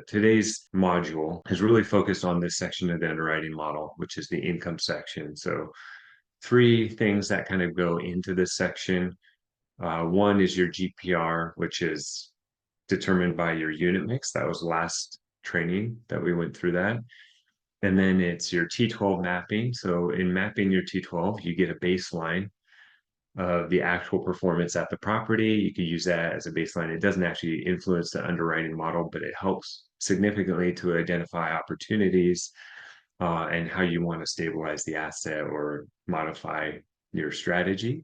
today's module is really focused on this section of the underwriting model, which is the income section. So three things that kind of go into this section. One is your GPR, which is determined by your unit mix. That was last training that we went through that. And then it's your T12 mapping. So in mapping your T12, you get a baseline of the actual performance at the property. You could use that as a baseline. It doesn't actually influence the underwriting model, but it helps significantly to identify opportunities and how you want to stabilize the asset or modify your strategy.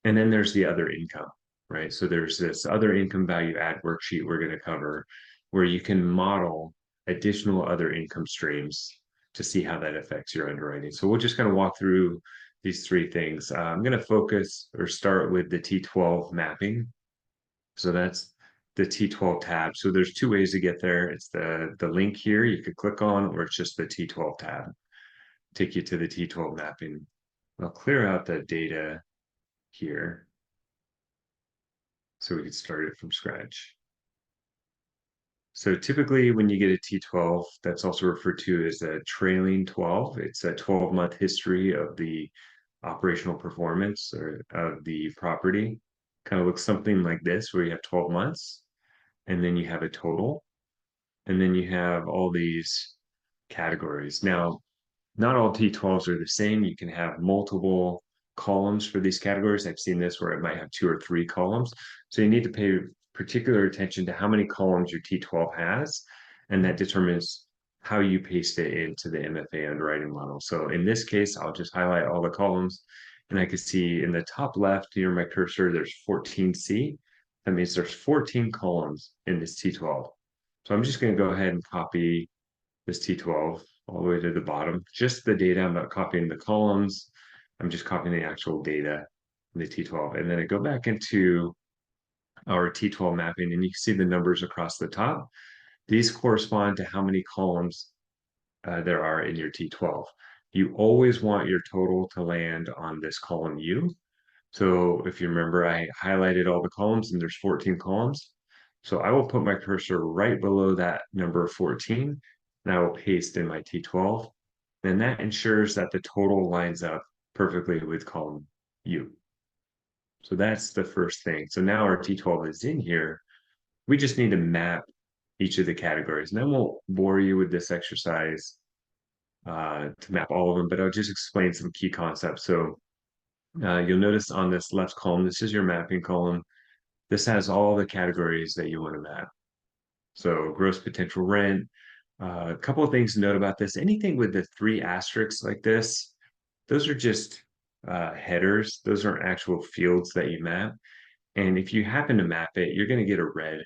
And then there's the other income, right? So there's this other income value add worksheet we're going to cover where you can model additional other income streams to see how that affects your underwriting. So we'll just kind of walk through these three things. I'm going to focus or start with the T12 mapping. So that's the T12 tab. So there's two ways to get there. It's the link here you could click on, or it's just the T12 tab. Take you to the T12 mapping. I'll clear out the data here so we can start it from scratch. So typically when you get a T12, that's also referred to as a trailing 12. It's a 12-month history of the operational performance or of the property. Kind of looks something like this, where you have 12 months, and then you have a total, and then you have all these categories. Now, not all T12s are the same. You can have multiple columns for these categories. I've seen this where it might have 2 or 3 columns. So you need to pay particular attention to how many columns your T12 has, and that determines how you paste it into the MFA underwriting model. So in this case, I'll just highlight all the columns, and I can see in the top left near my cursor, there's 14C. That means there's 14 columns in this T12. So I'm just going to go ahead and copy this T12 all the way to the bottom. Just the data. I'm not copying the columns. I'm just copying the actual data in the T12. And then I go back into our T12 mapping, and you can see the numbers across the top. These correspond to how many columns there are in your T12. You always want your total to land on this column U. So if you remember, I highlighted all the columns, and there's 14 columns. So I will put my cursor right below that number 14, and I will paste in my T12. Then that ensures that the total lines up perfectly with column U. So that's the first thing. So now our T12 is in here. We just need to map each of the categories. And I won't bore you with this exercise to map all of them, but I'll just explain some key concepts. So you'll notice on this left column, this is your mapping column. This has all the categories that you want to map. So gross potential rent. A couple of things to note about this. Anything with the 3 asterisks like this, those are just headers. Those aren't actual fields that you map. And if you happen to map it, you're going to get a red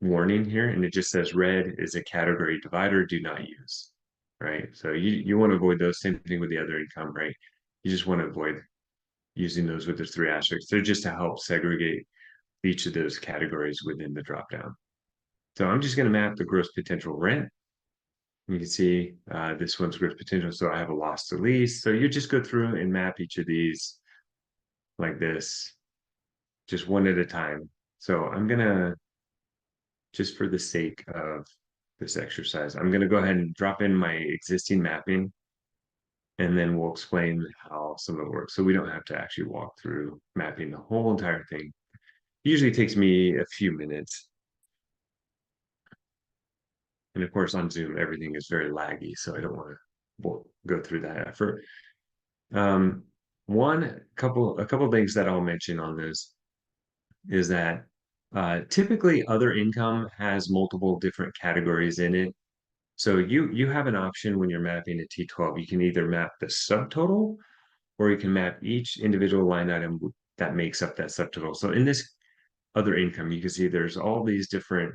warning here. And it just says red is a category divider, do not use. Right. So you want to avoid those. Same thing with the other income, right? You just want to avoid using those with the 3 asterisks. They're just to help segregate each of those categories within the dropdown. So I'm just going to map the gross potential rent. You can see this one's gross potential, so I have a loss to lease. So you just go through and map each of these like this, just one at a time. So I'm going to, just for the sake of this exercise, I'm going to go ahead and drop in my existing mapping, and then we'll explain how some of it works. So we don't have to actually walk through mapping the whole entire thing. It usually takes me a few minutes. And of course, on Zoom, everything is very laggy, so I don't want to go through that effort. A couple things that I'll mention on this is that typically other income has multiple different categories in it. So you have an option when you're mapping a T12. You can either map the subtotal, or you can map each individual line item that makes up that subtotal. So in this other income, you can see there's all these different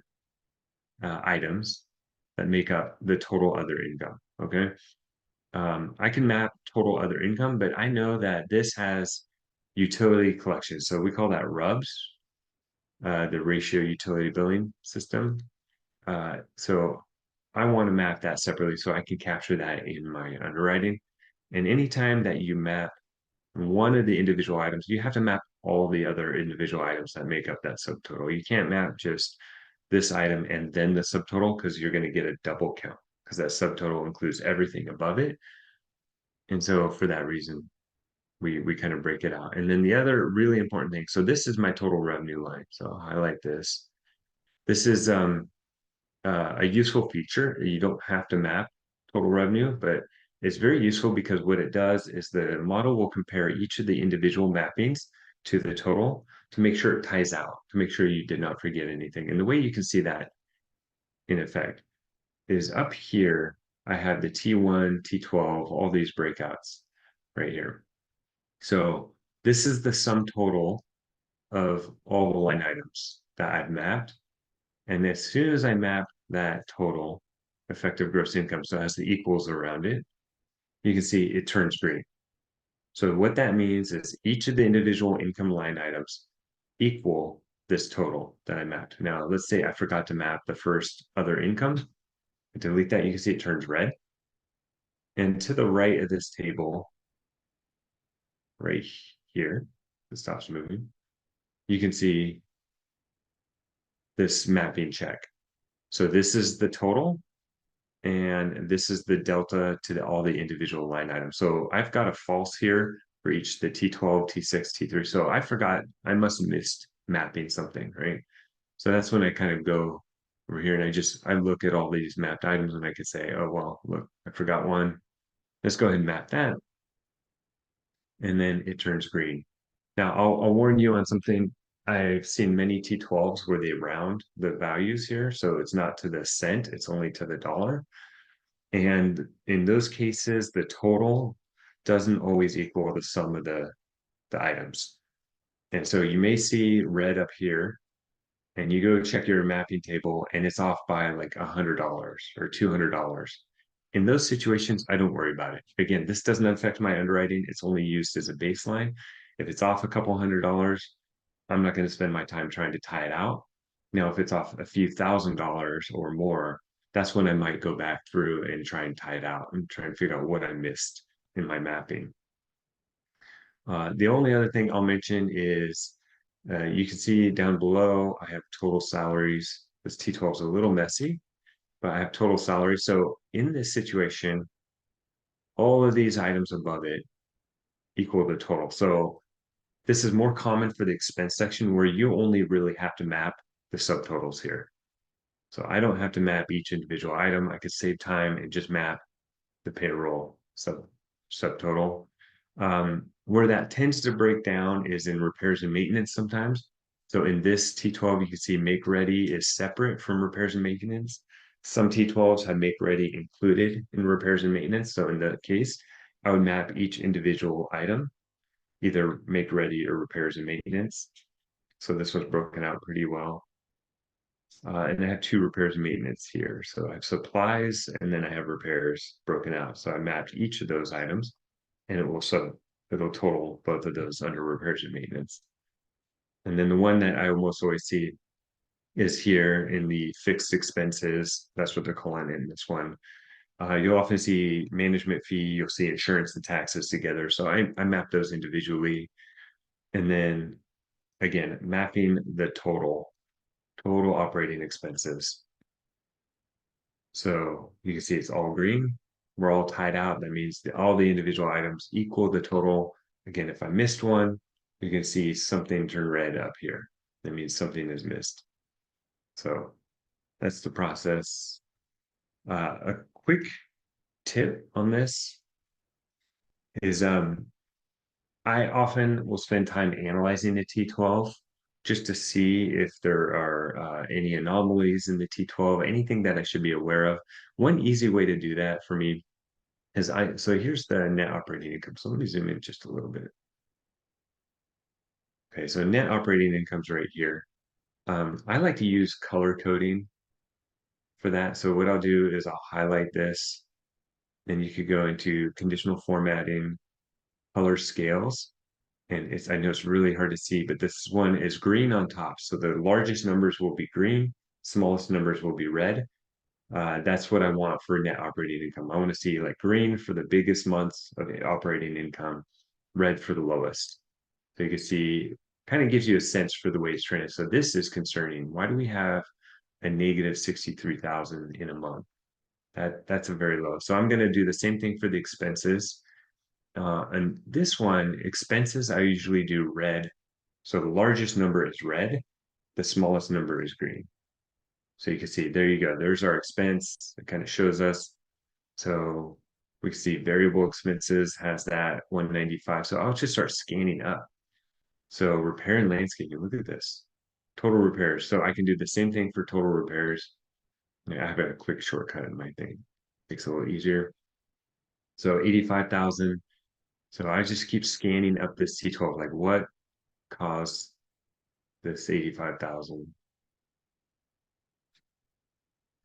items that make up the total other income, okay? I can map total other income, but I know that this has utility collections. So we call that RUBS, the ratio utility billing system. So I want to map that separately so I can capture that in my underwriting. And anytime that you map one of the individual items, you have to map all the other individual items that make up that subtotal. You can't map just this item and then the subtotal, because you're going to get a double count, because that subtotal includes everything above it. And so for that reason, we kind of break it out. And then the other really important thing, so this is my total revenue line. So I'll highlight this. This is a useful feature. You don't have to map total revenue, but it's very useful because what it does is the model will compare each of the individual mappings to the total to make sure it ties out, to make sure you did not forget anything. And the way you can see that in effect is up here. I have the T1, T12, all these breakouts right here. So this is the sum total of all the line items that I've mapped. And as soon as I map that total effective gross income, so it has the equals around it, you can see it turns green. So what that means is each of the individual income line items equal this total that I mapped. Now, let's say I forgot to map the first other income. I delete that, you can see it turns red. And to the right of this table, right here, it stops moving, you can see this mapping check. So this is the total, and this is the delta to all the individual line items. So I've got a false here for each, the T12, T6, T3. So I forgot, I must have missed mapping something, right? So that's when I kind of go over here and I look at all these mapped items and I could say, oh, well, look, I forgot one. Let's go ahead and map that. And then it turns green. Now, I'll warn you on something. I've seen many T12s where they round the values here. So it's not to the cent, it's only to the dollar. And in those cases, the total doesn't always equal the sum of the items. And so you may see red up here, and you go check your mapping table, and it's off by like $100 or $200. In those situations, I don't worry about it. Again, this doesn't affect my underwriting. It's only used as a baseline. If it's off a couple $100, I'm not going to spend my time trying to tie it out. Now, if it's off a few $1,000s or more, that's when I might go back through and try and tie it out and try and figure out what I missed in my mapping. The only other thing I'll mention is you can see down below, I have total salaries. This T12 is a little messy, but I have total salary. So in this situation, all of these items above it equal the total. So this is more common for the expense section where you only really have to map the subtotals here. So I don't have to map each individual item. I could save time and just map the payroll subtotal. Where that tends to break down is in repairs and maintenance sometimes. So in this T12, you can see make ready is separate from repairs and maintenance. Some T12s have make ready included in repairs and maintenance. So in that case, I would map each individual item, either make ready or repairs and maintenance. So this was broken out pretty well. And I have two repairs and maintenance here. So I have supplies and then I have repairs broken out. So I mapped each of those items and it'll total both of those under repairs and maintenance. And then the one that I almost always see is here in the fixed expenses. That's what they're calling in this one. You'll often see management fee, you'll see insurance and taxes together. So I map those individually. And then again, mapping the total operating expenses. So you can see it's all green. We're all tied out. That means all the individual items equal the total. Again, if I missed one, you can see something turn red up here. That means something is missed. So that's the process. A quick tip on this is I often will spend time analyzing the T12 just to see if there are any anomalies in the T12, anything that I should be aware of. One easy way to do that for me is so here's the net operating income. So let me zoom in just a little bit. Okay, so net operating income's right here. I like to use color coding for that. So what I'll do is I'll highlight this, then you could go into conditional formatting, color scales. And I know it's really hard to see, but this one is green on top. So the largest numbers will be green, smallest numbers will be red. That's what I want for net operating income. I want to see like green for the biggest months of operating income, red for the lowest. So you can see, kind of gives you a sense for the way it's trending. So this is concerning. Why do we have a negative 63,000 in a month. That's a very low. So I'm going to do the same thing for the expenses. And this one, expenses, I usually do red. So the largest number is red, the smallest number is green. So you can see, there you go. There's our expense. It kind of shows us. So we can see variable expenses has that 195. So I'll just start scanning up. So repair and landscaping, look at this. Total repairs. So I can do the same thing for total repairs. I have a quick shortcut in my thing. Makes it a little easier. So 85,000. So I just keep scanning up this T12, like what caused this 85,000?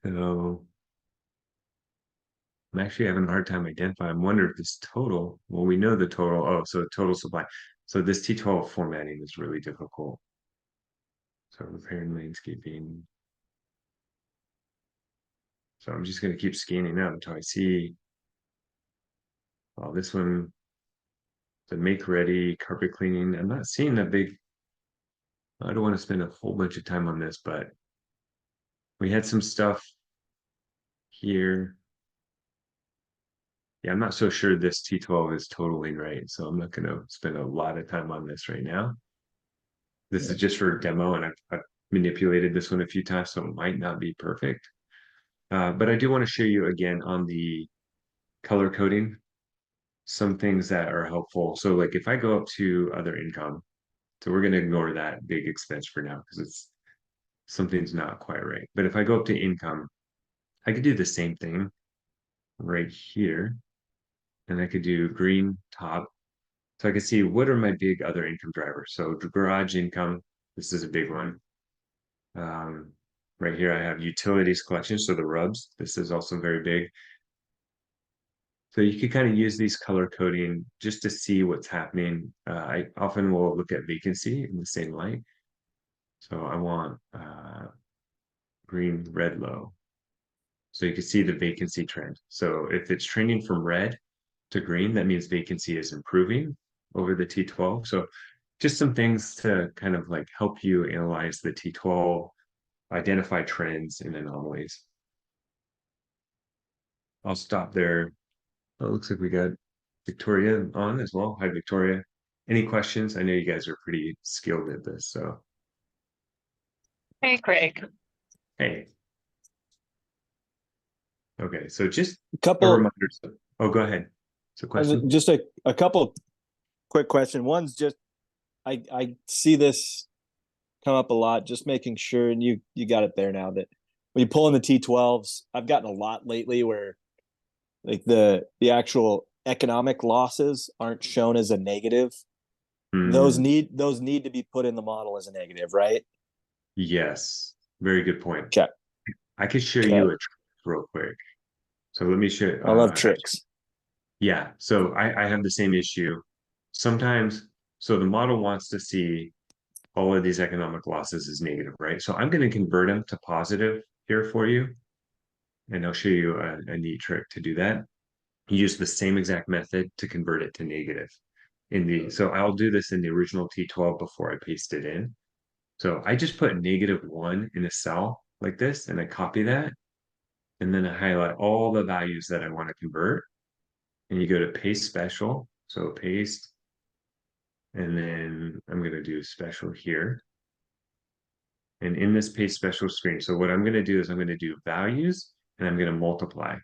So I'm actually having a hard time identifying. I'm wondering if this total, well, we know the total. Oh, so total supply. So this T12 formatting is really difficult. So repair and landscaping. So I'm just going to keep scanning out until I see, well, this one, the make ready, carpet cleaning. I'm not seeing that big. I don't want to spend a whole bunch of time on this, but we had some stuff here. Yeah, I'm not so sure this T12 is totaling right, so I'm not going to spend a lot of time on this right now. This is just for demo, and I've manipulated this one a few times, so it might not be perfect. But I do want to show you again on the color coding some things that are helpful. So like if I go up to other income, so we're going to ignore that big expense for now because it's something's not quite right. But if I go up to income, I could do the same thing right here, and I could do green top. So I can see what are my big other income drivers. So garage income, this is a big one. Right here I have utilities collection, so the rubs. This is also very big. So you can kind of use these color coding just to see what's happening. I often will look at vacancy in the same light. So I want green, red, low. So you can see the vacancy trend. So if it's trending from red to green, that means vacancy is improving over the T12. So just some things to kind of like help you analyze the T12, identify trends and anomalies. I'll stop there. Oh, it looks like we got Victoria on as well. Hi, Victoria. Any questions? I know you guys are pretty skilled at this, so Hey, Craig. hey. Okay, so just A a couple, reminder. Oh, go ahead. So question? just a couple quick question. One's just, I see this come up a lot, just making sure, and you got it there now, that when you pull in the T12s, I've gotten a lot lately where like the actual economic losses aren't shown as a negative. Those Mm, need to be put in the model as a negative, right? yes, very good point. Okay. I could show Okay. you a trick real quick. So let me show. I love tricks. Yeah, so I have the same issue. Sometimes, so the model wants to see all of these economic losses as negative, right? So I'm going to convert them to positive here for you, and I'll show you a neat trick to do that. Use the same exact method to convert it to negative. So I'll do this in the original T12 before I paste it in. So I just put -1 in a cell like this, and I copy that, and then I highlight all the values that I want to convert, and you go to paste special. So paste, and then I'm going to do special here. And in this paste special screen, so what I'm going to do is I'm going to do values, and I'm going to multiply.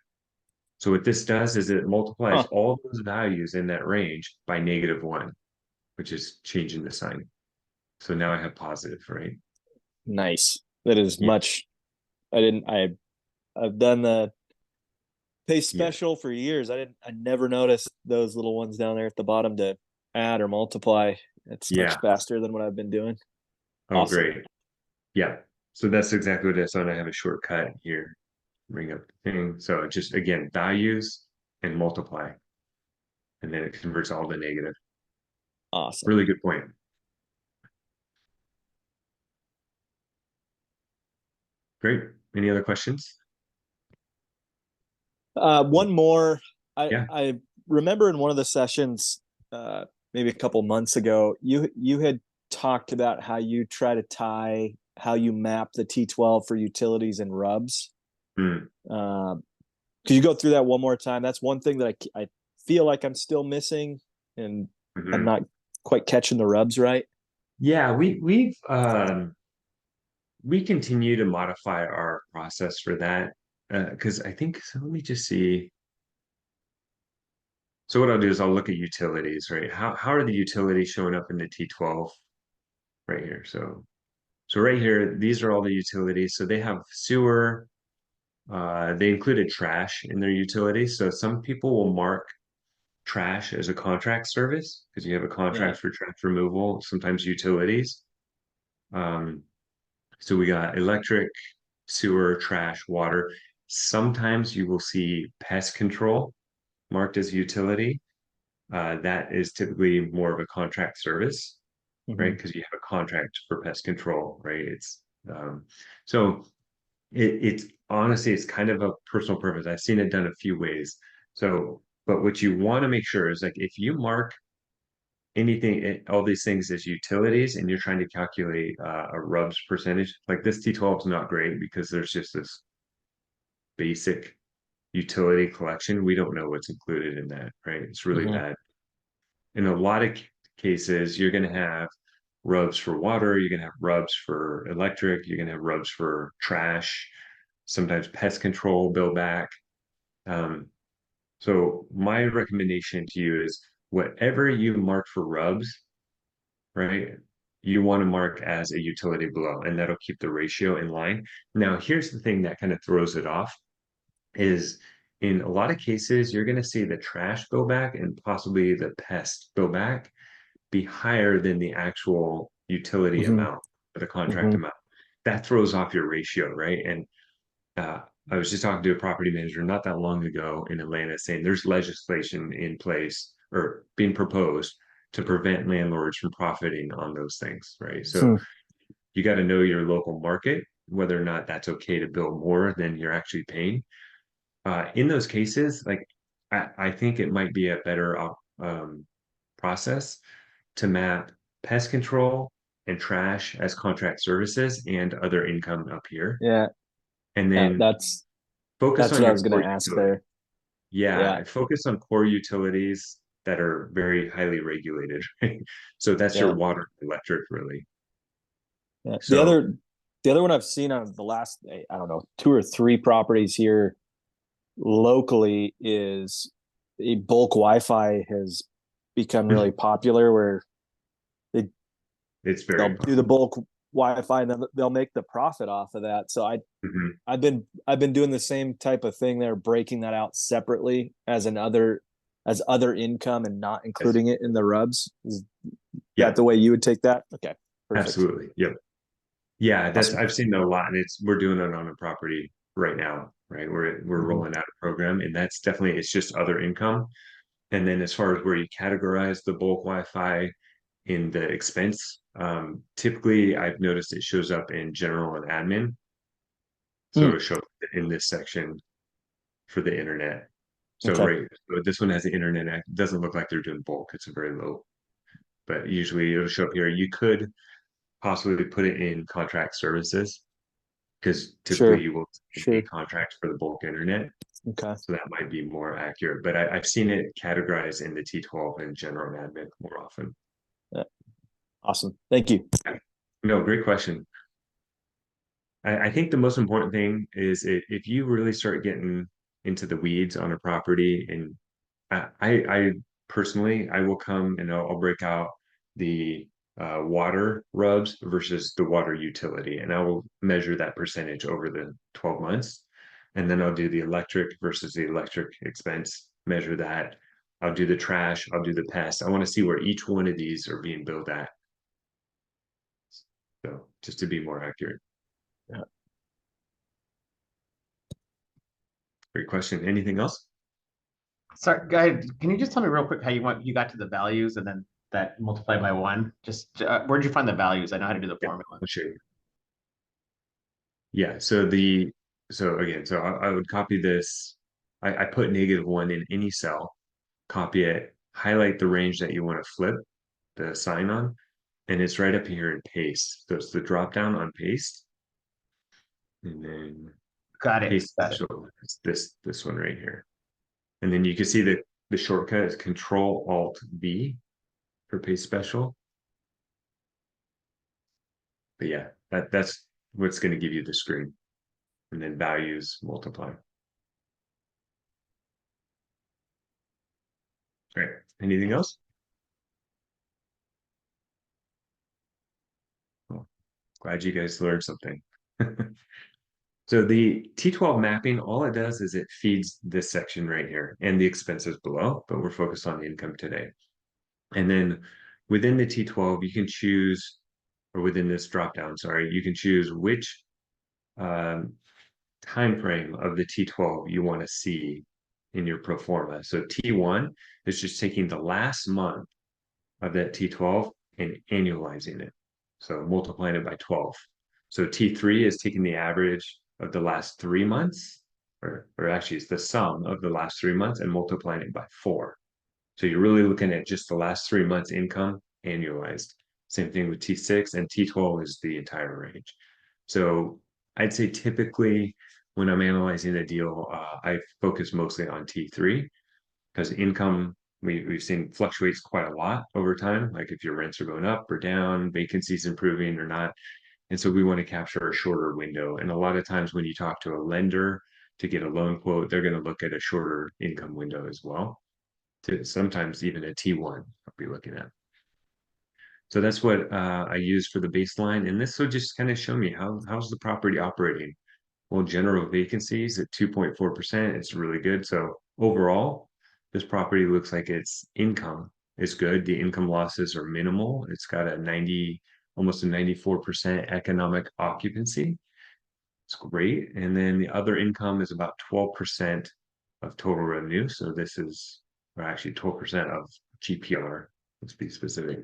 So what this does is it multiplies Huh. all those values in that range by -1, which is changing the sign. So now I have positive, right? Nice. That is Yeah, much. I've done the pay yeah, special for years. I never noticed those little ones down there at the bottom to add or multiply. It's much yeah. faster than what I've been doing. Oh, Awesome. great. Yeah. So that's exactly what it is. So I have a shortcut here. Bring up the thing. So just again, values and multiply, and then it converts all to negative. Awesome. Really good point. Great. Any other questions? One more. Yeah. I remember in one of the sessions, maybe a couple months ago, you had talked about how you try to tie how you map the T12 for utilities and rubs. Hmm. Could you go through that one more time? That's one thing that I feel like I'm still missing, and I'm not quite catching the rubs right. Yeah, we continue to modify our process for that because I think so. Let me just see. So what I'll do is I'll look at utilities, right? How are the utilities showing up in the T12 right here? So right here, these are all the utilities. So they have sewer. They included trash in their utilities. So some people will mark trash as a contract service because you have a Yeah. contract for trash removal, sometimes utilities. Um, so we got electric, sewer, trash, water. Sometimes you will see pest control marked as utility. That is typically more of a contract service, right? Mhm. Because you have a contract for pest control, right? So it's honestly it's kind of a personal preference. I've seen it done a few ways. So, but what you want to make sure is like if you mark anything, all these things as utilities, and you're trying to calculate a rubs percentage, like this T12 is not great because there's just this basic utility collection. We don't know what's included in that, right? It's really Mhm. bad. In a lot of cases, you're going to have rubs for water, you're going to have rubs for electric, you're going to have rubs for trash, sometimes pest control bill back. Um, so my recommendation to you is whatever you mark for rubs, right? You want to mark as a utility below, and that'll keep the ratio in line. Now, here's the thing that kind of throws it off is in a lot of cases, you're going to see the trash bill back and possibly the pest bill back be higher than the actual utility Mhm. amount or the contract Mhm. amount. That throws off your ratio, right? And uh, I was just talking to a property manager not that long ago in Atlanta saying there's legislation in place or being proposed to prevent landlords from profiting on those things, right? So Hmm. you got to know your local market, whether or not that's okay to bill more than you're actually paying. In those cases, like I think it might be a better process to map pest control and trash as contract services and other income up here, Yeah. and Yeah. then focus That's on what I your was going core to ask utility. there. Yeah. Yeah, focus on core utilities that are very highly regulated. Right? So that's your Yeah. water, electric, really. Yeah. So The other one I've seen on the last, I don't know, 2 or 3 properties here locally is a bulk Wi-Fi has become really popular where they it's very they'll do the popular. bulk Wi-Fi and then they'll make the profit off of that. So Mhm. I've been doing the same type of thing there, breaking that out separately as other income and not Yes. including it in the rubs. Is that Yeah, the way you would take that? Okay, perfect. absolutely. Yep. Yeah, that's Awesome. I've seen that a lot, and we're doing it on a property right now, right? We're Mhm. rolling out a program, and that's definitely it's just other income. And then as far as where you categorize the bulk Wi-Fi in the expense, typically I've noticed it shows up in general and admin. So Hmm. it'll show up in this section for the internet. So Okay, right, so this one has the internet. It doesn't look like they're doing bulk. It's a very low, but usually it'll show up here. You could possibly put it in contract services because typically sure, you will a sure. contract for the bulk internet. Okay, So that might be more accurate. But I've seen it categorized in the T12 and general and admin more often. yeah. Awesome. Thank you. No, great question. I think the most important thing is if you really start getting into the weeds on a property, and I personally I will come and I'll break out the water rubs versus the water utility, and I will measure that percentage over the 12 months, and then I'll do the electric versus the electric expense, measure that. I'll do the trash, I'll do the pest. I want to see where each one of these are being billed at. So just to be more accurate. Yeah. Great question. Anything else? Sorry, guy, can you just tell me real quick how you got to the values and then that multiplied by one? Just where'd you find the values? I know how to do the Yeah, formula. I'll show you. Yeah, so I would copy this. I put -1 in any cell, copy it, highlight the range that you want to flip the sign on, and it's right up here in paste. So it's the drop down on paste, and then Got it. paste special. It's this one right here, and then you can see that the shortcut is Control Alt V for paste special. But yeah, that's what's going to give you the screen, and then values multiply. Great. Anything else? Well, glad you guys learned something. So the T12 mapping, all it does is it feeds this section right here and the expenses below, but we're focused on the income today. And then within the T12, you can choose, or within this dropdown, sorry, you can choose which time frame of the T12 you want to see in your pro forma. So T1 is just taking the last month of that T12 and annualizing it. So multiplying it by 12. So T3 is taking the average of the last 3 months, or actually it's the sum of the last 3 months and multiplying it by 4. So you're really looking at just the last 3 months income annualized. Same thing with T6, and T12 is the entire range. So I'd say typically when I'm analyzing a deal, I focus mostly on T3 because income we've seen fluctuates quite a lot over time, like if your rents are going up or down, vacancies improving or not. And so we want to capture a shorter window. And a lot of times when you talk to a lender to get a loan quote, they're going to look at a shorter income window as well. To sometimes even a T1 I'll be looking at. So that's what I use for the baseline. And this will just kind of show me how's the property operating. Well, general vacancies at 2.4%, it's really good. So overall, this property looks like its income is good. The income losses are minimal. It's got a 90, almost a 94% economic occupancy. It's great. And then the other income is about 12% of total revenue. So this is, or actually 12% of GPR, let's be specific.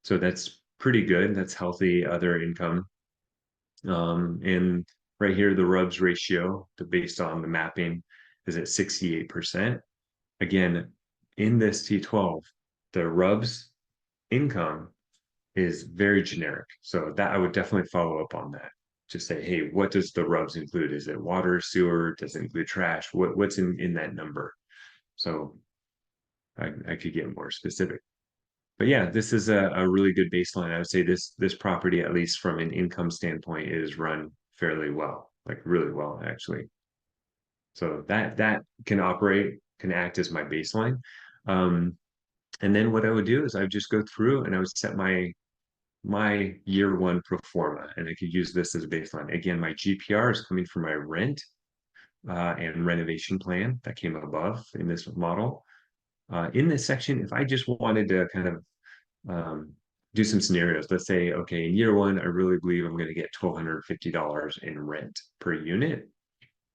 So that's pretty good. That's healthy other income. And right here, the RUBS ratio based on the mapping is at 68%. Again, in this T12, the RUBS income is very generic. So that I would definitely follow up on that. Just say, hey, what does the RUBS include? Is it water, sewer? Does it include trash? What's in that number? So I could get more specific. But yeah, this is a really good baseline. I would say this property, at least from an income standpoint, is run fairly well, like really well, actually. So that can act as my baseline. And then what I would do is I would just go through and I would set my year one pro forma, and I could use this as a baseline. Again, my GPR is coming from my rent and renovation plan that came above in this model. In this section, if I just wanted to kind of do some scenarios. Let's say, okay, in year one, I really believe I'm going to get $1,250 in rent per unit.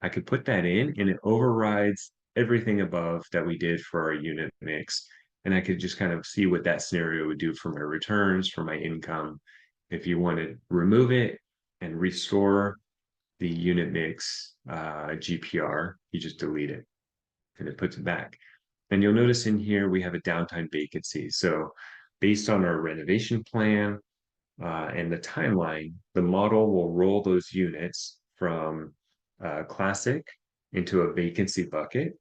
I could put that in and it overrides everything above that we did for our unit mix. And I could just kind of see what that scenario would do for my returns, for my income. If you want to remove it and restore the unit mix GPR, you just delete it and it puts it back. And you'll notice in here we have a downtime vacancy. So based on our renovation plan and the timeline, the model will roll those units from classic into a vacancy bucket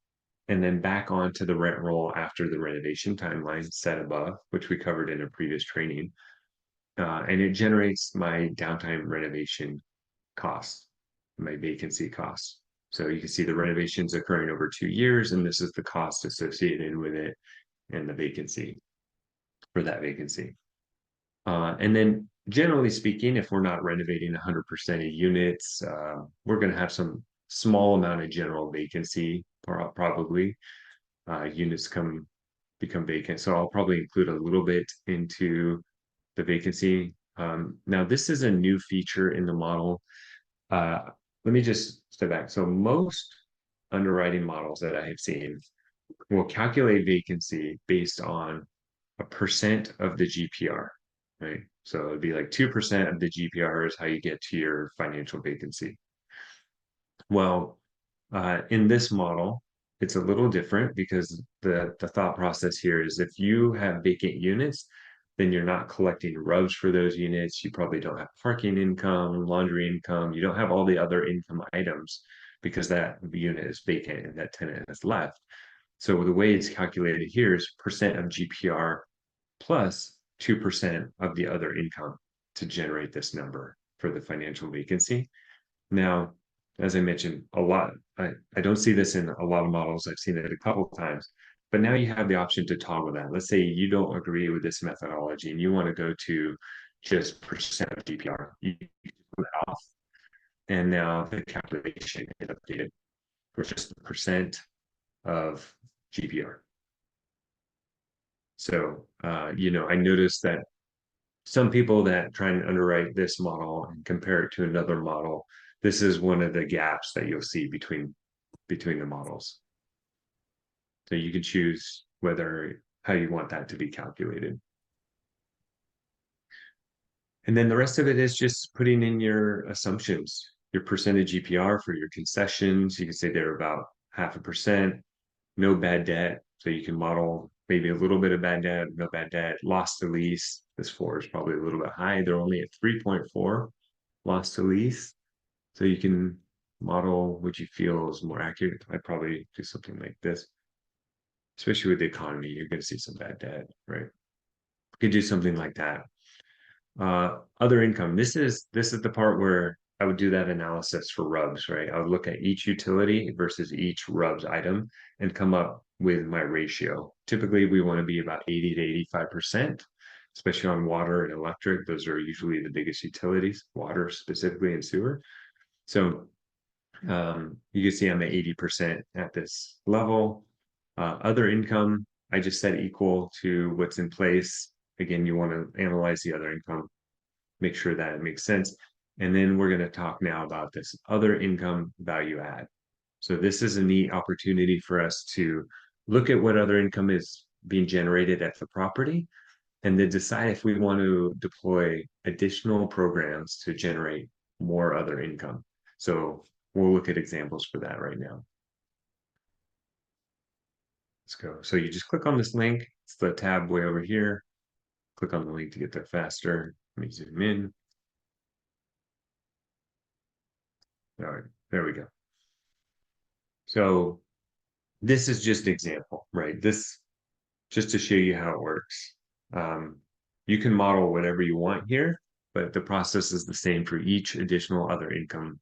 and then back onto the rent roll after the renovation timeline set above, which we covered in a previous training. And it generates my downtime renovation costs, my vacancy costs. So you can see the renovations occurring over 2 years, and this is the cost associated with it and the vacancy for that vacancy. And then generally speaking, if we're not renovating 100% of units, we're going to have some small amount of general vacancy, probably. Units become vacant. So I'll probably include a little bit into the vacancy. Now, this is a new feature in the model. Let me just step back. So most underwriting models that I have seen will calculate vacancy based on a percent of the GPR, right? So it'd be like 2% of the GPR is how you get to your financial vacancy. Well, in this model, it's a little different because the thought process here is if you have vacant units, then you're not collecting RUBS for those units. You probably don't have parking income, laundry income. You don't have all the other income items because that unit is vacant and that tenant has left. So the way it's calculated here is percent of GPR plus 2% of the other income to generate this number for the financial vacancy. Now, as I mentioned, I don't see this in a lot of models. I've seen it a couple of times, but now you have the option to toggle that. Let's say you don't agree with this methodology and you want to go to just percent of GPR. You can put that off, and now the calculation is updated for just the percent of GPR. So, I noticed that some people that try and underwrite this model and compare it to another model, this is one of the gaps that you'll see between the models. So you can choose how you want that to be calculated. And then the rest of it is just putting in your assumptions, your percentage GPR for your concessions. You can say they're about 0.5%, no bad debt. So you can model maybe a little bit of bad debt, no bad debt, loss to lease. This 4 is probably a little bit high. They're only at 3.4 loss to lease. So you can model what you feel is more accurate. I'd probably do something like this. Especially with the economy, you're going to see some bad debt, right? You could do something like that. Other income. This is the part where I would do that analysis for RUBS, right? I would look at each utility versus each RUBS item and come up with my ratio. Typically, we want to be about 80 to 85%, especially on water and electric. Those are usually the biggest utilities, water specifically and sewer. So you can see I'm at 80% at this level. Other income, I just set equal to what's in place. Again, you want to analyze the other income, make sure that it makes sense. And then we're going to talk now about this other income value add. So this is a neat opportunity for us to look at what other income is being generated at the property and then decide if we want to deploy additional programs to generate more other income. So we'll look at examples for that right now. Let's go. So you just click on this link. It's the tab way over here. Click on the link to get there faster. Let me zoom in. All right, there we go. So this is just an example, right? This just to show you how it works. You can model whatever you want here, but the process is the same for each additional other income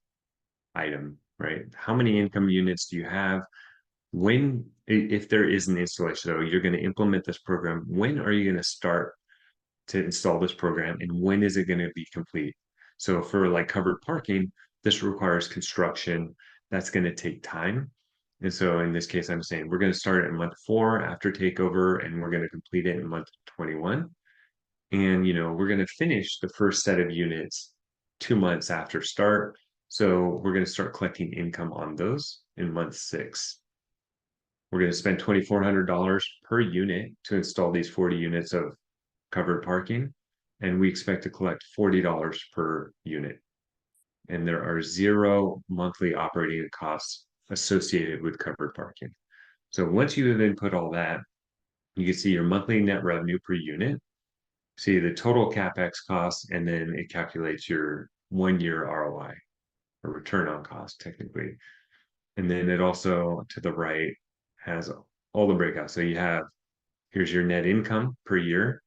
item, right? How many income units do you have? If there is an installation, so you're going to implement this program, when are you going to start to install this program and when is it going to be complete? So for like covered parking, this requires construction. That's going to take time. And so in this case, I'm saying we're going to start at month 4 after takeover and we're going to complete it in month 21. And, we're going to finish the first set of units 2 months after start. So we're going to start collecting income on those in month 6. We're going to spend $2,400 per unit to install these 40 units of covered parking, and we expect to collect $40 per unit. And there are 0 monthly operating costs associated with covered parking. So once you have input all that, you can see your monthly net revenue per unit, see the total CapEx costs, and then it calculates your 1-year ROI, or return on cost, technically. And then it also, to the right, has all the breakouts. So here's your net income per year.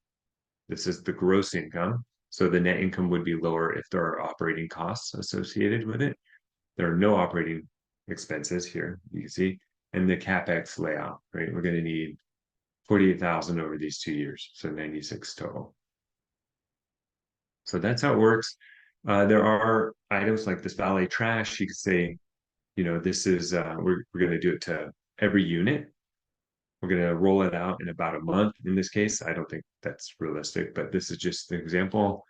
This is the gross income. So the net income would be lower if there are operating costs associated with it. There are no operating expenses here, you can see, and the CapEx layout, right? We're going to need 48,000 over these 2 years, so 96 total. So that's how it works. There are items like this valet trash. You could say, this is we're going to do it to every unit. We're going to roll it out in about a month. In this case, I don't think that's realistic, but this is just an example.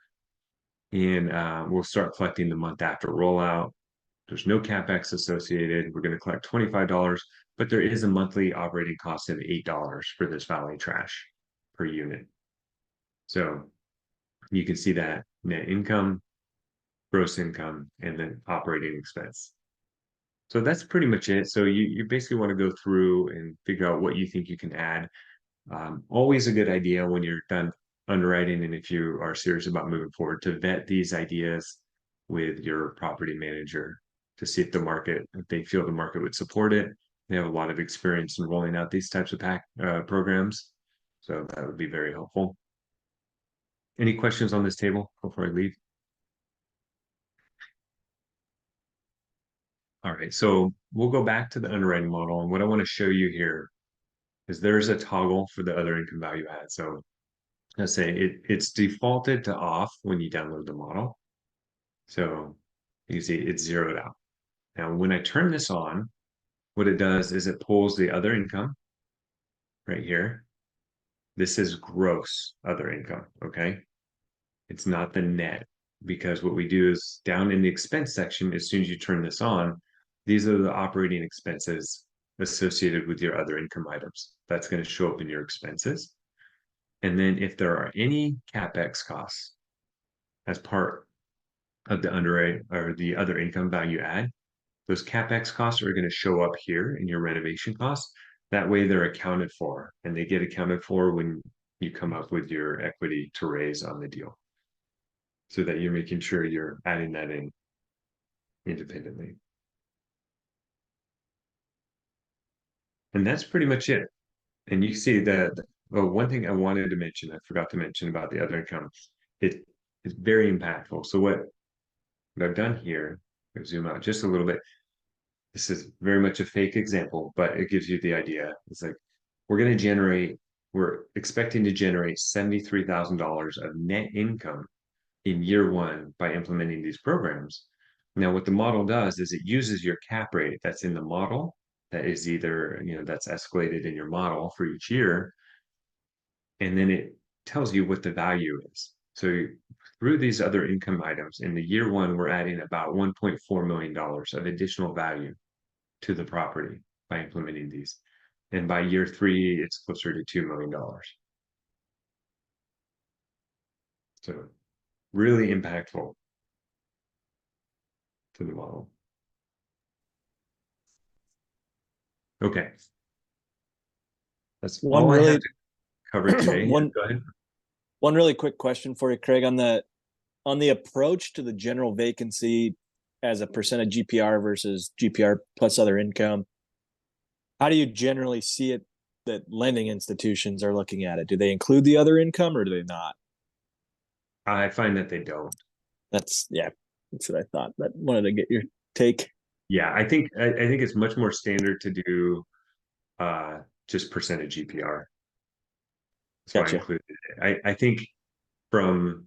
And we'll start collecting the month after rollout. There's no CapEx associated. We're going to collect $25, but there is a monthly operating cost of $8 for this valet trash per unit. So you can see that net income, gross income, and then operating expense. So that's pretty much it. So you basically want to go through and figure out what you think you can add. Always a good idea when you're done underwriting and if you are serious about moving forward, to vet these ideas with your property manager to see if if they feel the market would support it. They have a lot of experience in rolling out these types of programs. So that would be very helpful. Any questions on this table before I leave? All right, so we'll go back to the underwriting model. And what I want to show you here is there's a toggle for the other income value add. So let's say it's defaulted to off when you download the model. So you can see it's zeroed out. Now, when I turn this on, what it does is it pulls the other income right here. This is gross other income, okay? It's not the net, because what we do is down in the expense section, as soon as you turn this on, these are the operating expenses associated with your other income items. That's going to show up in your expenses. And then if there are any CapEx costs as part of the underwrite or the other income value add, those CapEx costs are going to show up here in your renovation costs. That way they're accounted for, and they get accounted for when you come up with your equity to raise on the deal, so that you're making sure you're adding that in independently. And that's pretty much it. And you see that, well, one thing I wanted to mention, I forgot to mention about the other income, it is very impactful. So what I've done here, I'll zoom out just a little bit. This is very much a fake example, but it gives you the idea. It's like we're expecting to generate $73,000 of net income in year one by implementing these programs. Now, what the model does is it uses your cap rate that's in the model, that is either, that's escalated in your model for each year, and then it tells you what the value is. So through these other income items, in the year one, we're adding about $1.4 million of additional value to the property by implementing these. And by year three, it's closer to $2 million. So really impactful to the model. Okay. That's One all I really have to cover today. one Go ahead. one really quick question for you, Craig, on the approach to the general vacancy as a percent of GPR versus GPR plus other income. How do you generally see it that lending institutions are looking at it? Do they include the other income or do they not? I find that they don't. That's what I thought. But wanted to get your take. Yeah, I think it's much more standard to do just percentage GPR. So I Gotcha. included it. I think from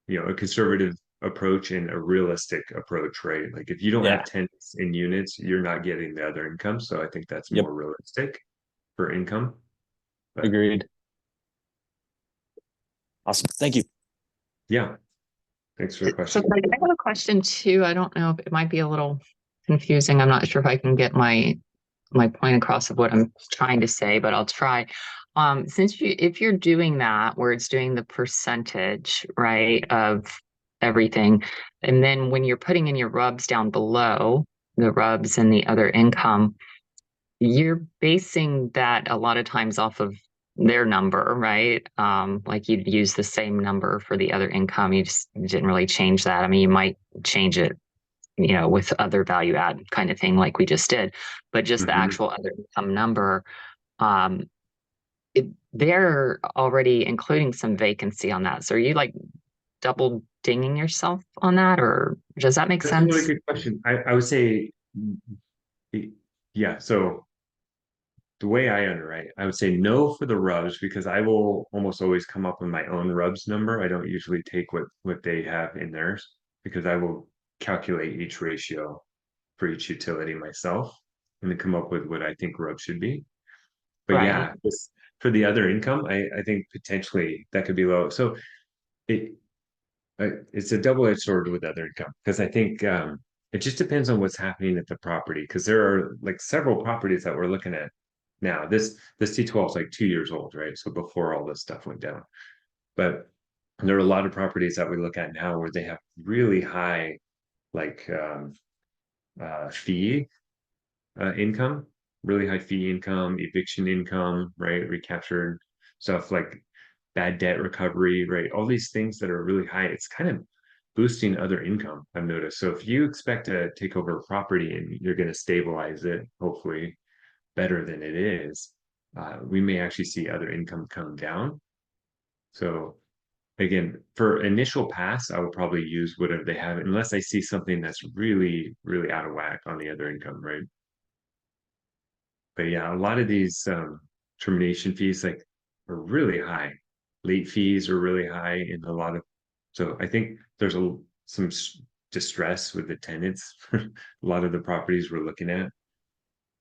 a conservative approach and a realistic approach, right? Like if you don't Yeah. have tenants in units, you're not getting the other income. So I think that's Yep. more realistic for income. But Agreed. Awesome. Thank you. yeah, thanks for the So question. Craig, I have a question too. I don't know if it might be a little confusing. I'm not sure if I can get my point across of what I'm trying to say, but I'll try. If you're doing that where it's doing the percentage, right, of everything, and then when you're putting in your rubs down below, the rubs and the other income, you're basing that a lot of times off of their number, right? Like you'd use the same number for the other income. You didn't really change that. I mean, you might change it, with other value add kind of thing like we just did, but just the actual other income number, they're already including some vacancy on that. So are you like double dinging yourself on that, or does that make That's sense? a really good question. I would say, yeah. So the way I underwrite, I would say no for the rubs, because I will almost always come up with my own rubs number. I don't usually take what they have in theirs, because I will calculate each ratio for each utility myself and then come up with what I think rubs should be. But Right. yeah, for the other income, I think potentially that could be low. So it's a double-edged sword with other income, because I think it just depends on what's happening at the property, because there are like several properties that we're looking at now. This T12 is like 2 years old, right? So before all this stuff went down. But there are a lot of properties that we look at now where they have really high like fee income, really high fee income, eviction income, right? Recaptured stuff. Like bad debt recovery, right? All these things that are really high, it's kind of boosting other income, I've noticed. So if you expect to take over a property and you're going to stabilize it, hopefully better than it is, we may actually see other income come down. So again, for initial pass, I would probably use whatever they have, unless I see something that's really, really out of whack on the other income, right? But yeah, a lot of these termination fees like are really high. Late fees are really high in a lot of. So I think there's some distress with the tenants. A lot of the properties we're looking at,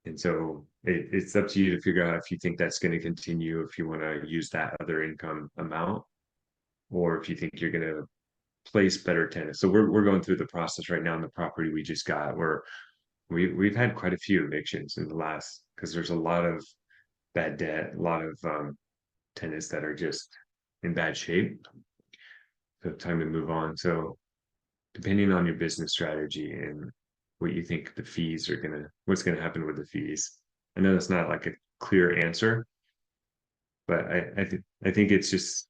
and so it's up to you to figure out if you think that's going to continue, if you want to use that other income amount, or if you think you're going to place better tenants. So we're going through the process right now in the property we just got, where we've had quite a few evictions in the last, because there's a lot of bad debt, a lot of tenants that are just in bad shape. So time to move on. So depending on your business strategy and what you think the fees are what's gonna happen with the fees. I know that's not like a clear answer, but I think it's just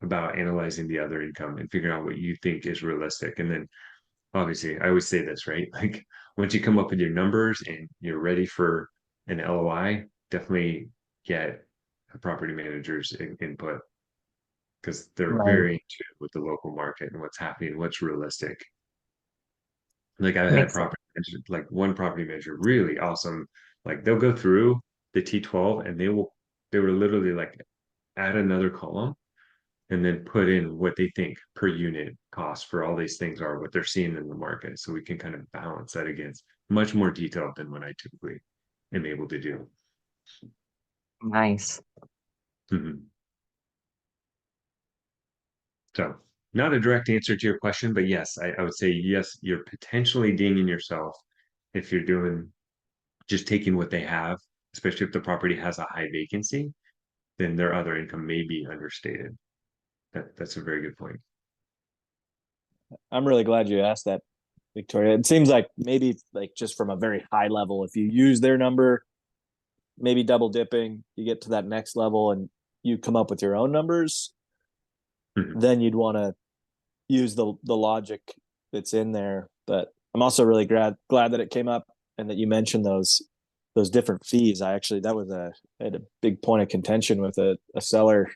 about analyzing the other income and figuring out what you think is realistic. And then obviously I always say this, right? Like once you come up with your numbers and you're ready for an LOI, definitely get a property manager's input, because they're Right. very in tune with the local market and what's happening, what's realistic. Like I've had Makes sense. property manager, like one property manager, really awesome. Like they'll go through the T12 and they were literally like add another column and then put in what they think per unit cost for all these things are, what they're seeing in the market. So we can kind of balance that against much more detailed than what I typically am able to do. Nice. Mhm. So not a direct answer to your question, but yes, I would say yes, you're potentially dinging yourself if you're doing just taking what they have, especially if the property has a high vacancy, then their other income may be understated. That's a very good point. I'm really glad you asked that, Victoria. It seems like maybe like just from a very high level, if you use their number, maybe double dipping, you get to that next level and you come up with your own numbers, then you'd want to use the logic that's in there. But I'm also really glad that it came up and that you mentioned those different fees. I actually I had a big point of contention with a seller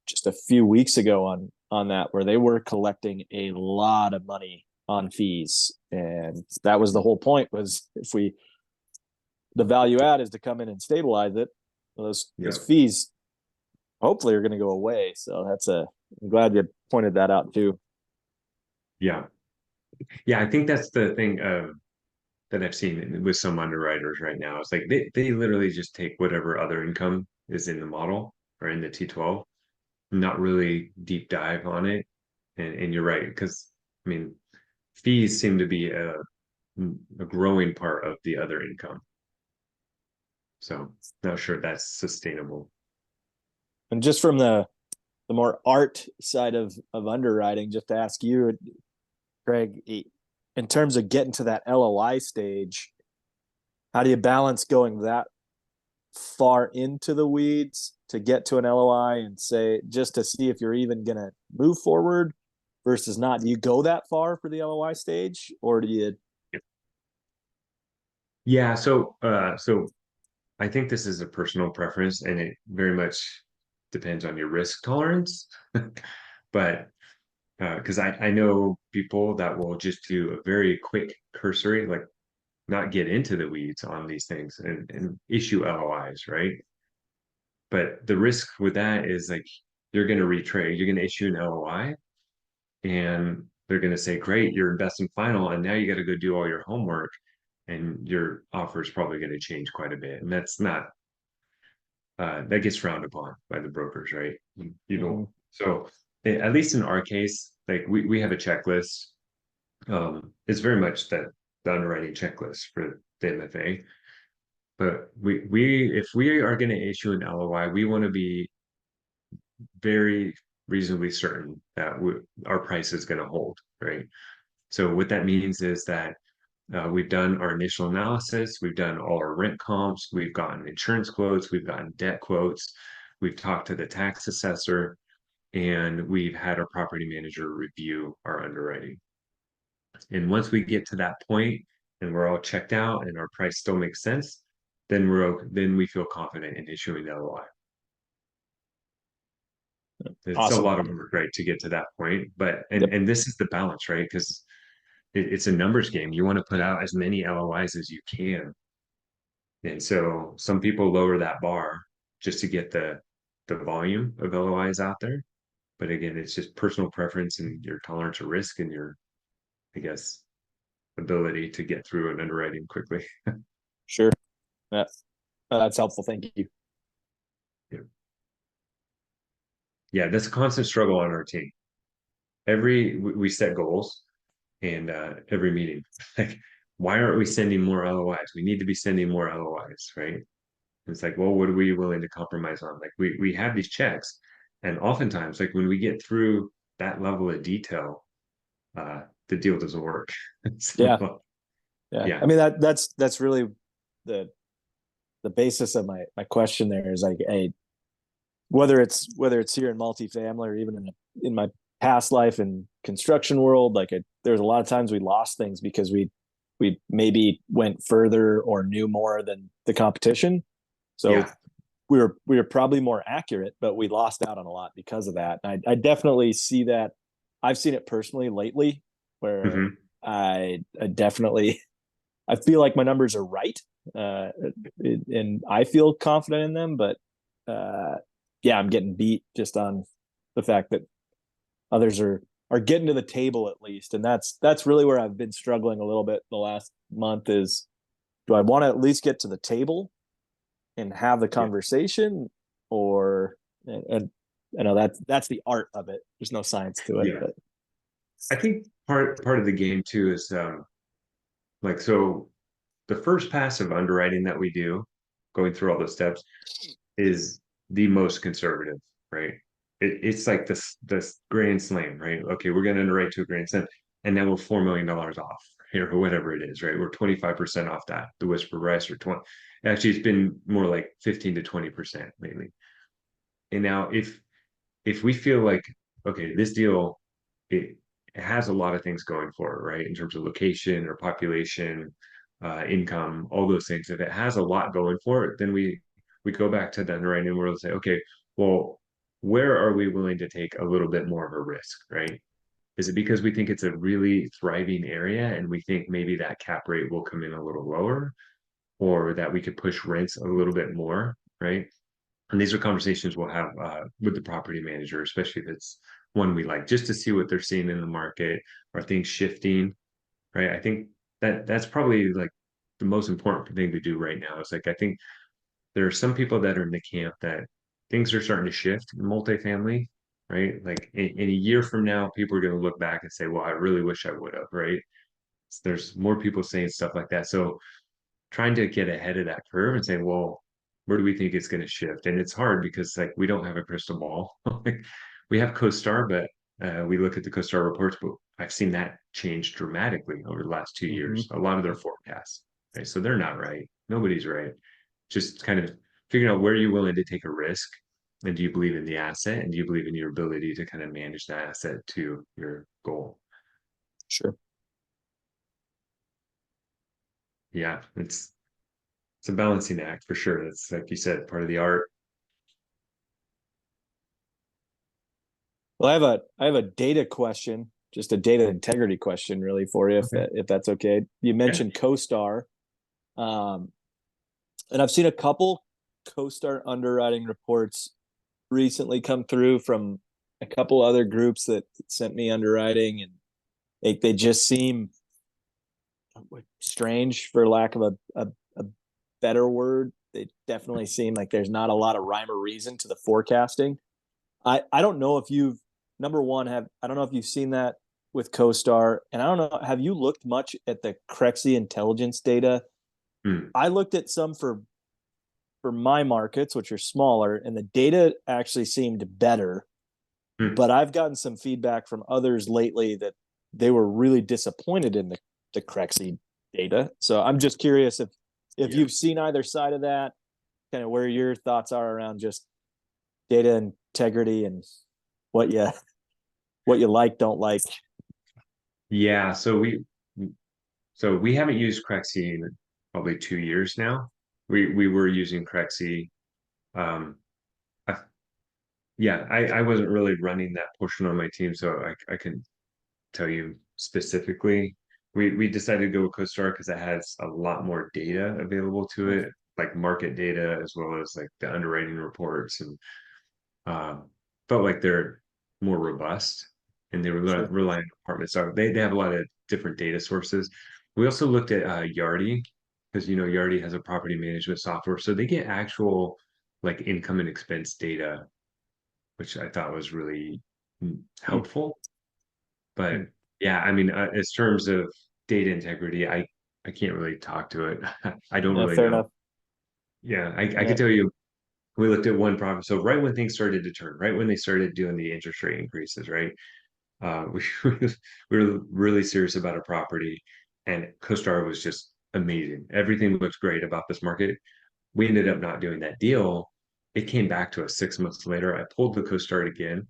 just a few weeks ago on that, where they were collecting a lot of money on fees, and that was the whole point, was if the value add is to come in and stabilize it, those fees hopefully are going to go away. So I'm glad you pointed that out too. Yeah. I think that's the thing that I've seen with some underwriters right now. It's like they literally just take whatever other income is in the model or in the T12, not really deep dive on it. And you're right, because I mean, fees seem to be a growing part of the other income. So not sure that's sustainable. And just from the more art side of underwriting, just to ask you, Craig, in terms of getting to that LOI stage, how do you balance going that far into the weeds to get to an LOI and say, just to see if you're even going to move forward versus not? Do you go that far for the LOI stage, or do you? Yeah, so I think this is a personal preference and it very much depends on your risk tolerance. But because I know people that will just do a very quick cursory, like not get into the weeds on these things and issue LOIs, right? But the risk with that is like you're going to retrade, you're going to issue an LOI and they're going to say, great, you're investing final, and now you got to go do all your homework and your offer is probably going to change quite a bit. And that's not, that gets frowned upon by the brokers, right? You don't, so at least in our case, like we have a checklist. It's very much the underwriting checklist for the MFA. But if we are going to issue an LOI, we want to be very reasonably certain that our price is going to hold, right? So what that means is that we've done our initial analysis, we've done all our rent comps, we've gotten insurance quotes, we've gotten debt quotes, we've talked to the tax assessor, and we've had our property manager review our underwriting. And once we get to that point and we're all checked out and our price still makes sense, then we feel confident in issuing the LOI. It's a Awesome. lot of work, right, to get to that point. But Yep. and this is the balance, right? Because it's a numbers game. You want to put out as many LOIs as you can. And so some people lower that bar just to get the volume of LOIs out there. But again, it's just personal preference and your tolerance of risk and your, I guess, ability to get through an underwriting quickly. Sure. That's helpful. Thank you. Yeah, that's a constant struggle on our team. We set goals, and every meeting, like, why aren't we sending more LOIs? We need to be sending more LOIs, right? It's like, well, what are we willing to compromise on? Like, we have these checks, and oftentimes, like, when we get through that level of detail, the deal doesn't work. So, Yeah. I mean, that's really the basis of my question there is like, hey, whether it's here in multifamily or even in my past life in construction world, like there's a lot of times we lost things because we maybe went further or knew more than the competition. So yeah. we were probably more accurate, but we lost out on a lot because of that. And I definitely see that. I've seen it personally lately where I definitely, I feel like my numbers are right. And I feel confident in them, but yeah, I'm getting beat just on the fact that others are getting to the table at least. And that's really where I've been struggling a little bit the last month is, do I want to at least get to the table and have the conversation, or, and I know that's the art of it. There's no science to it. Yeah. But I think part of the game too is like, so the first pass of underwriting that we do, going through all those steps, is the most conservative, right? It's like this grand slam, right? Okay, we're going to underwrite to a grand slam, and then we're $4 million off here or whatever it is, right? We're 25% off that, the whisper price, or 20. Actually, it's been more like 15 to 20% lately. And now if we feel like, okay, this deal, it has a lot of things going for it, right? In terms of location or population, income, all those things. If it has a lot going for it, then we go back to the underwriting and we'll say, okay, well, where are we willing to take a little bit more of a risk, right? Is it because we think it's a really thriving area and we think maybe that cap rate will come in a little lower, or that we could push rents a little bit more, right? And these are conversations we'll have with the property manager, especially if it's one we like, just to see what they're seeing in the market. Are things shifting, right? I think that's probably like the most important thing to do right now. Is like, I think there are some people that are in the camp that things are starting to shift in multifamily, right? Like in a year from now, people are going to look back and say, well, I really wish I would have, right? So there's more people saying stuff like that. So trying to get ahead of that curve and say, well, where do we think it's going to shift? And it's hard because, like, we don't have a crystal ball. Like, we have CoStar, but we look at the CoStar reports, but I've seen that change dramatically over the last 2 years. A lot of their forecasts, right? So they're not right. Nobody's right. Just kind of figuring out where you're willing to take a risk, and do you believe in the asset, and do you believe in your ability to kind of manage that asset to your goal? sure. Yeah, it's a balancing act for sure. That's, like you said, part of the art. Well, I have a data question, just a data integrity question, really, for you, Okay. if that's okay. You mentioned CoStar, and I've seen a couple CoStar underwriting reports recently come through from a couple other groups that sent me underwriting, and they just seem strange, for lack of a better word. They definitely seem like there's not a lot of rhyme or reason to the forecasting. I don't know if you've, number one, I don't know if you've seen that with CoStar, and I don't know, have you looked much at the Crexi intelligence data? I looked at some for my markets, which are smaller, and the data actually seemed better. But I've gotten some feedback from others lately that they were really disappointed in the Crexi data. So I'm just curious if you've seen either side of that, kind of where your thoughts are around just data integrity and what you like, don't like. Yeah, so we haven't used Crexi in probably 2 years now. We were using Crexi. I, yeah, I wasn't really running that portion on my team, so I can tell you specifically. We decided to go with CoStar because it has a lot more data available to it, like market data as well as like the underwriting reports, and uh, felt like they're more robust and they Sure. rely on apartments. So they have a lot of different data sources. We also looked at Yardi because Yardi has a property management software, so they get actual like income and expense data, which I thought was really Mm. helpful. But Mm. yeah, I mean, as terms of data integrity, I can't really talk to it. I don't Yeah, really fair know. enough. Yeah, I Yeah. could tell you we looked at one problem. So right when things started to turn, right when they started doing the interest rate increases, right? We we were really serious about a property, and CoStar was just amazing. Everything looks great about this market. We ended up not doing that deal. It came back to us 6 months later. I pulled the CoStar again,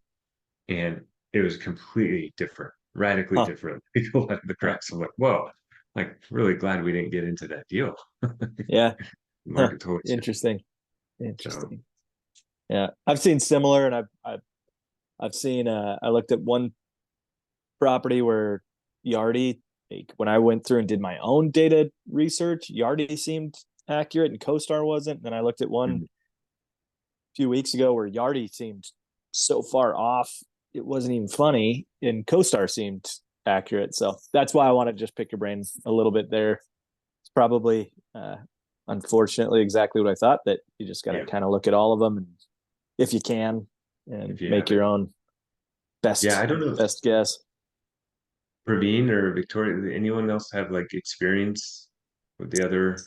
and it was completely different, radically Huh. different. People had the Huh. cracks. I'm like, whoa, like really glad we didn't get into that deal. Yeah. Huh. Market totally shifted. Interesting. So Interesting. Yeah. I've seen similar, and I've seen I looked at one property where Yardi, like, when I went through and did my own data research, Yardi seemed accurate and CoStar wasn't. Then I looked at one mhm. a few weeks ago where Yardi seemed so far off it wasn't even funny, and CoStar seemed accurate. So that's why I want to just pick your brain a little bit there. It's probably unfortunately exactly what I thought, that you just got to Yeah, kind of look at all of them, and if you can, and if you make have it. your own Yeah, best I don't know. best guess. Praveen or Victoria, did anyone else have like experience with the other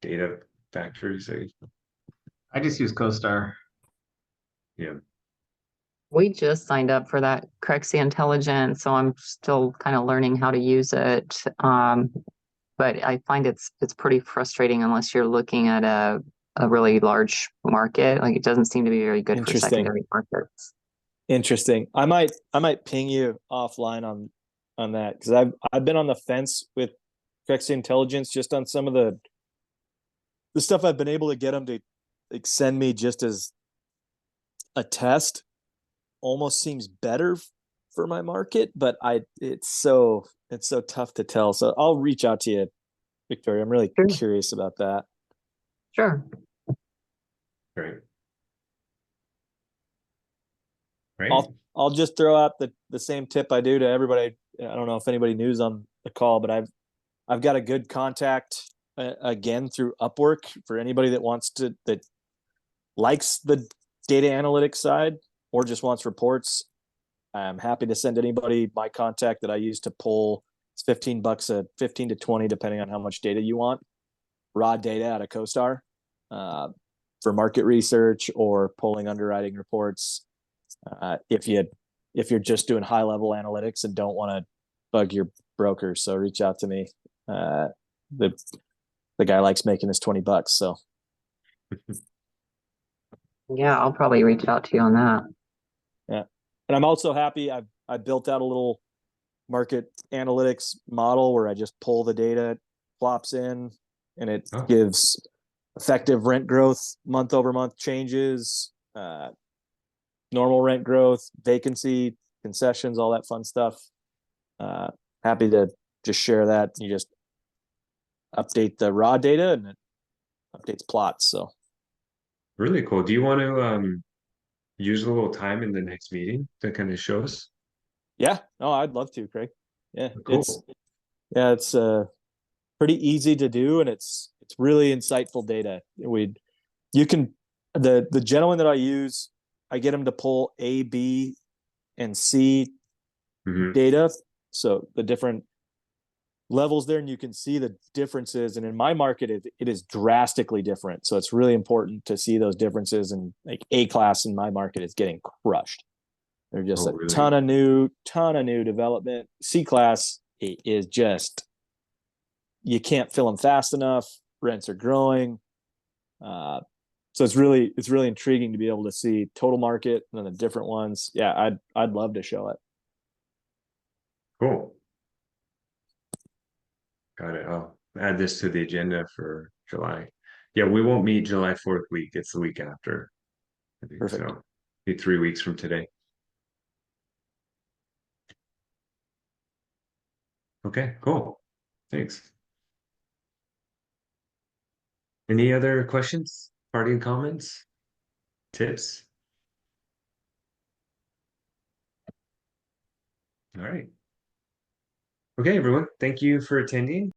data factories? I just use CoStar. Yeah. We just signed up for that Crexi Intelligence, so I'm still kind of learning how to use it. But I find it's pretty frustrating unless you're looking at a really large market. Like it doesn't seem to be very good for Interesting. secondary markets. Interesting. I might ping you offline on that, because I've been on the fence with Crexi Intelligence just on some of the stuff I've been able to get them to like send me just as a test. Almost seems better for my market, but it's so tough to tell. So I'll reach out to you, Victoria. I'm really Sure. curious about that. Sure. Right. Right. I'll just throw out the same tip I do to everybody. I don't know if anybody knows on the call, but I've got a good contact again through Upwork for anybody that likes the data analytics side or just wants reports. I'm happy to send anybody my contact that I use to pull. It's $15 15 to 20, depending on how much data you want. Raw data out of CoStar for market research or pulling underwriting reports. If you're just doing high level analytics and don't want to bug your broker, so reach out to me. The guy likes making his $20, so Yeah, I'll probably reach out to you on that. yeah. And I'm also happy I built out a little market analytics model where I just pull the data, plops in, and it Oh, gives effective rent growth, month over month changes, normal rent growth, vacancy, concessions, all that fun stuff. Uh, Happy to just share that. You just update the raw data and it updates plots. So really cool. Do you want to use a little time in the next meeting to kind of show us? yeah, no, I'd love to, Craig. Yeah, it's Cool. yeah, it's pretty easy to do, and it's really insightful data. You can the gentleman that I use, I get him to pull A, B, and C Hmm. data, so the different levels there, and you can see the differences. And in my market, it is drastically different. So it's really important to see those differences. And like A class in my market is getting crushed. There's just Oh, a really? ton of new development. C class is just, you can't fill them fast enough. Rents are growing. So it's really intriguing to be able to see total market and then the different ones. Yeah, I'd love to show it. Cool. Got it. I'll add this to the agenda for July. Yeah, we won't meet July 4th week. It's the week after. I think Perfect. so. Be 3 weeks from today. Okay, cool. Thanks. Any other questions, parting comments, tips? All right. Okay, everyone. Thank you for attending.